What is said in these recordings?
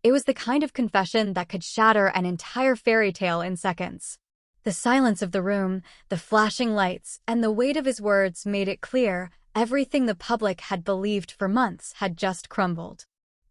It was the kind of confession that could shatter an entire fairy tale in seconds. The silence of the room, the flashing lights, and the weight of his words made it clear everything the public had believed for months had just crumbled.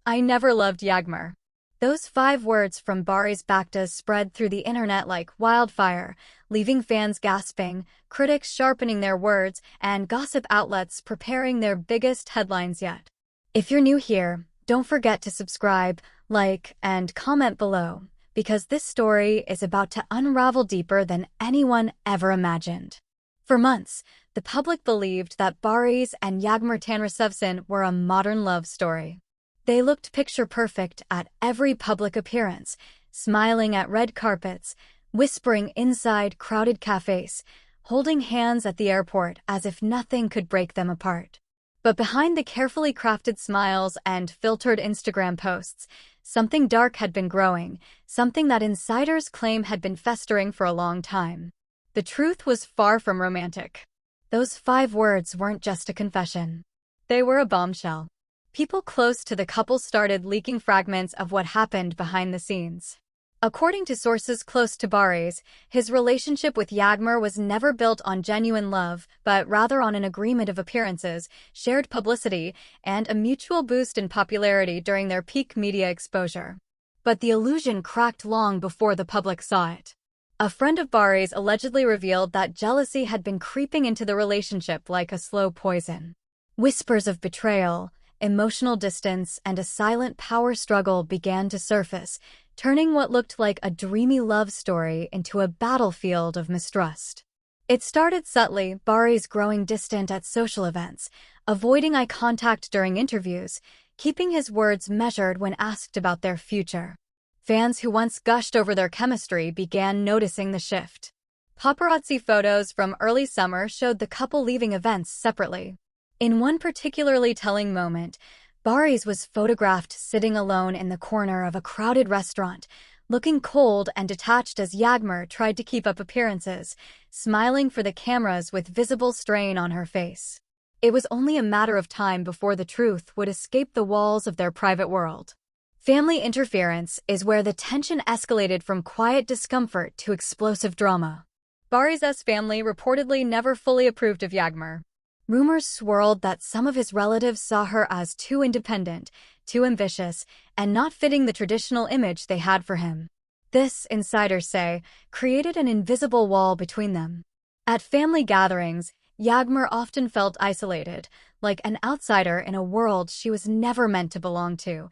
I never loved Yagmar. Those 5 words from Barış Baktaş spread through the internet like wildfire, leaving fans gasping, critics sharpening their words, and gossip outlets preparing their biggest headlines yet. If you're new here, don't forget to subscribe, like, and comment below, because this story is about to unravel deeper than anyone ever imagined. For months, the public believed that Barış and Yagmar Tanrısevsin were a modern love story. They looked picture-perfect at every public appearance, smiling at red carpets, whispering inside crowded cafes, holding hands at the airport as if nothing could break them apart. But behind the carefully crafted smiles and filtered Instagram posts, something dark had been growing, something that insiders claim had been festering for a long time. The truth was far from romantic. Those 5 words weren't just a confession. They were a bombshell. People close to the couple started leaking fragments of what happened behind the scenes. According to sources close to Barış, his relationship with Yagmar was never built on genuine love, but rather on an agreement of appearances, shared publicity, and a mutual boost in popularity during their peak media exposure. But the illusion cracked long before the public saw it. A friend of Barış allegedly revealed that jealousy had been creeping into the relationship like a slow poison. Whispers of betrayal, emotional distance, and a silent power struggle began to surface, turning what looked like a dreamy love story into a battlefield of mistrust. It started subtly, Barış growing distant at social events, avoiding eye contact during interviews, keeping his words measured when asked about their future. Fans who once gushed over their chemistry began noticing the shift. Paparazzi photos from early summer showed the couple leaving events separately. In one particularly telling moment, Barış was photographed sitting alone in the corner of a crowded restaurant, looking cold and detached as Yagmar tried to keep up appearances, smiling for the cameras with visible strain on her face. It was only a matter of time before the truth would escape the walls of their private world. Family interference is where the tension escalated from quiet discomfort to explosive drama. Barış's family reportedly never fully approved of Yagmar. Rumors swirled that some of his relatives saw her as too independent, too ambitious, and not fitting the traditional image they had for him. This, insiders say, created an invisible wall between them. At family gatherings, Yagmar often felt isolated, like an outsider in a world she was never meant to belong to.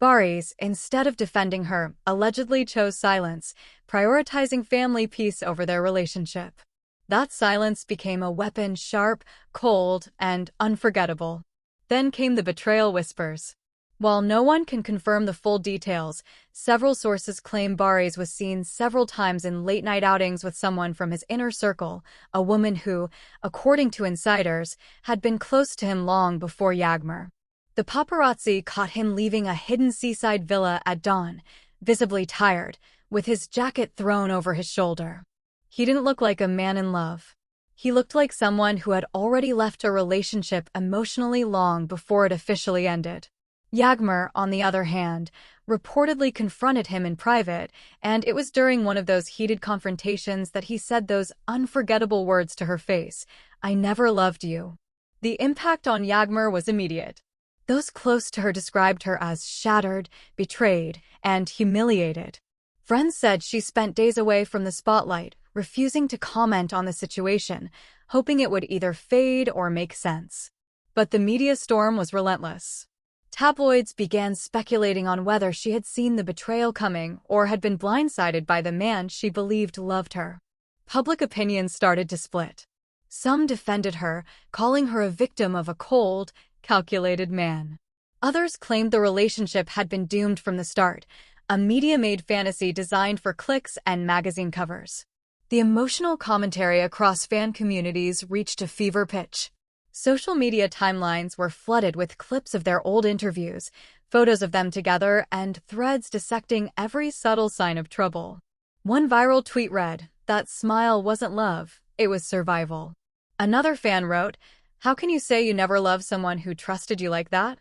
Barış, instead of defending her, allegedly chose silence, prioritizing family peace over their relationship. That silence became a weapon sharp, cold, and unforgettable. Then came the betrayal whispers. While no one can confirm the full details, several sources claim Barış was seen several times in late-night outings with someone from his inner circle, a woman who, according to insiders, had been close to him long before Yagmar. The paparazzi caught him leaving a hidden seaside villa at dawn, visibly tired, with his jacket thrown over his shoulder. He didn't look like a man in love. He looked like someone who had already left a relationship emotionally long before it officially ended. Yagmar, on the other hand, reportedly confronted him in private, and it was during one of those heated confrontations that he said those unforgettable words to her face, "I never loved you." The impact on Yagmar was immediate. Those close to her described her as shattered, betrayed, and humiliated. Friends said she spent days away from the spotlight, refusing to comment on the situation, hoping it would either fade or make sense. But the media storm was relentless. Tabloids began speculating on whether she had seen the betrayal coming or had been blindsided by the man she believed loved her. Public opinion started to split. Some defended her, calling her a victim of a cold, calculated man. Others claimed the relationship had been doomed from the start, a media-made fantasy designed for clicks and magazine covers. The emotional commentary across fan communities reached a fever pitch. Social media timelines were flooded with clips of their old interviews, photos of them together, and threads dissecting every subtle sign of trouble. One viral tweet read, "That smile wasn't love, it was survival." Another fan wrote, "How can you say you never loved someone who trusted you like that?"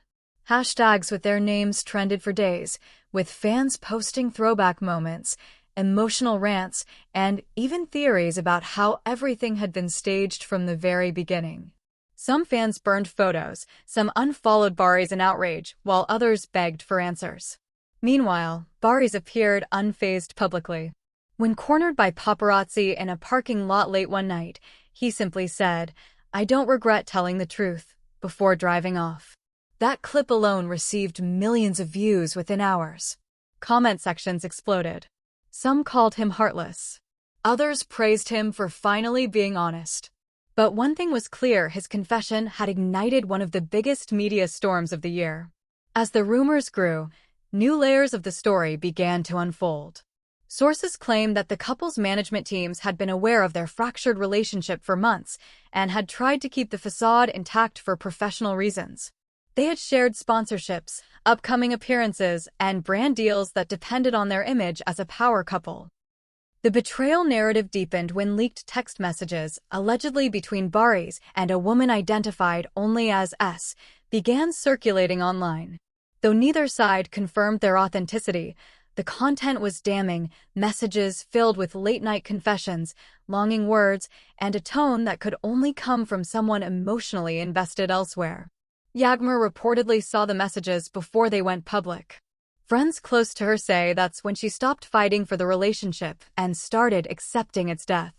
Hashtags with their names trended for days, with fans posting throwback moments, emotional rants, and even theories about how everything had been staged from the very beginning. Some fans burned photos, some unfollowed Barış in outrage, while others begged for answers. Meanwhile, Barış appeared unfazed publicly. When cornered by paparazzi in a parking lot late one night, he simply said, "I don't regret telling the truth," before driving off. That clip alone received millions of views within hours. Comment sections exploded. Some called him heartless. Others praised him for finally being honest. But one thing was clear: his confession had ignited one of the biggest media storms of the year. As the rumors grew, new layers of the story began to unfold. Sources claim that the couple's management teams had been aware of their fractured relationship for months and had tried to keep the facade intact for professional reasons. They had shared sponsorships, upcoming appearances, and brand deals that depended on their image as a power couple. The betrayal narrative deepened when leaked text messages, allegedly between Barış and a woman identified only as S, began circulating online. Though neither side confirmed their authenticity, the content was damning: messages filled with late-night confessions, longing words, and a tone that could only come from someone emotionally invested elsewhere. Yagmar reportedly saw the messages before they went public. Friends close to her say that's when she stopped fighting for the relationship and started accepting its death.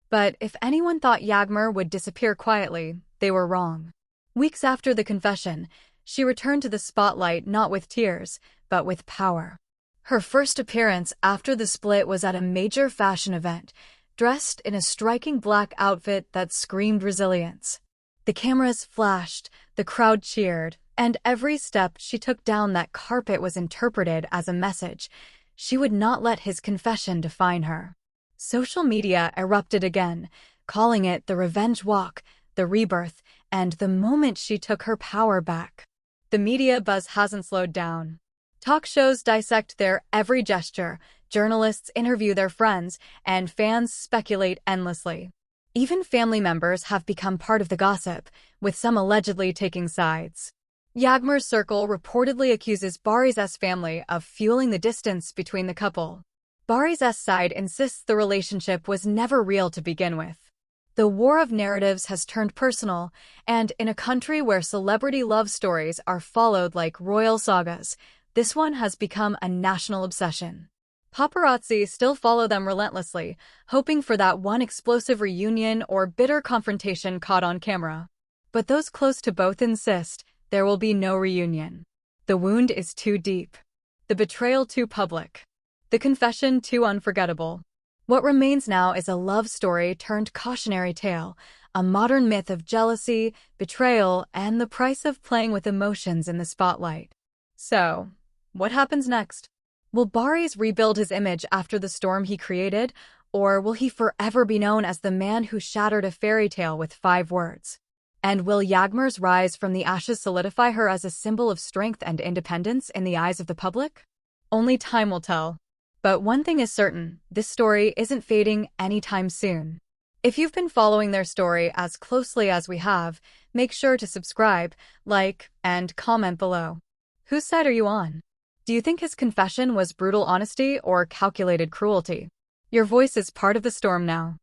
But if anyone thought Yagmar would disappear quietly, they were wrong. Weeks after the confession, she returned to the spotlight not with tears, but with power. Her first appearance after the split was at a major fashion event, dressed in a striking black outfit that screamed resilience. The cameras flashed, the crowd cheered, and every step she took down that carpet was interpreted as a message. She would not let his confession define her. Social media erupted again, calling it the revenge walk, the rebirth, and the moment she took her power back. The media buzz hasn't slowed down. Talk shows dissect their every gesture, journalists interview their friends, and fans speculate endlessly. Even family members have become part of the gossip, with some allegedly taking sides. Yagmar's circle reportedly accuses Barış's family of fueling the distance between the couple. Barış's side insists the relationship was never real to begin with. The war of narratives has turned personal, and in a country where celebrity love stories are followed like royal sagas, this one has become a national obsession. Paparazzi still follow them relentlessly, hoping for that one explosive reunion or bitter confrontation caught on camera. But those close to both insist there will be no reunion. The wound is too deep. The betrayal too public. The confession too unforgettable. What remains now is a love story turned cautionary tale, a modern myth of jealousy, betrayal, and the price of playing with emotions in the spotlight. So, what happens next? Will Barış rebuild his image after the storm he created, or will he forever be known as the man who shattered a fairy tale with 5 words? And will Yagmar's rise from the ashes solidify her as a symbol of strength and independence in the eyes of the public? Only time will tell. But one thing is certain: this story isn't fading anytime soon. If you've been following their story as closely as we have, make sure to subscribe, like, and comment below. Whose side are you on? Do you think his confession was brutal honesty or calculated cruelty? Your voice is part of the storm now.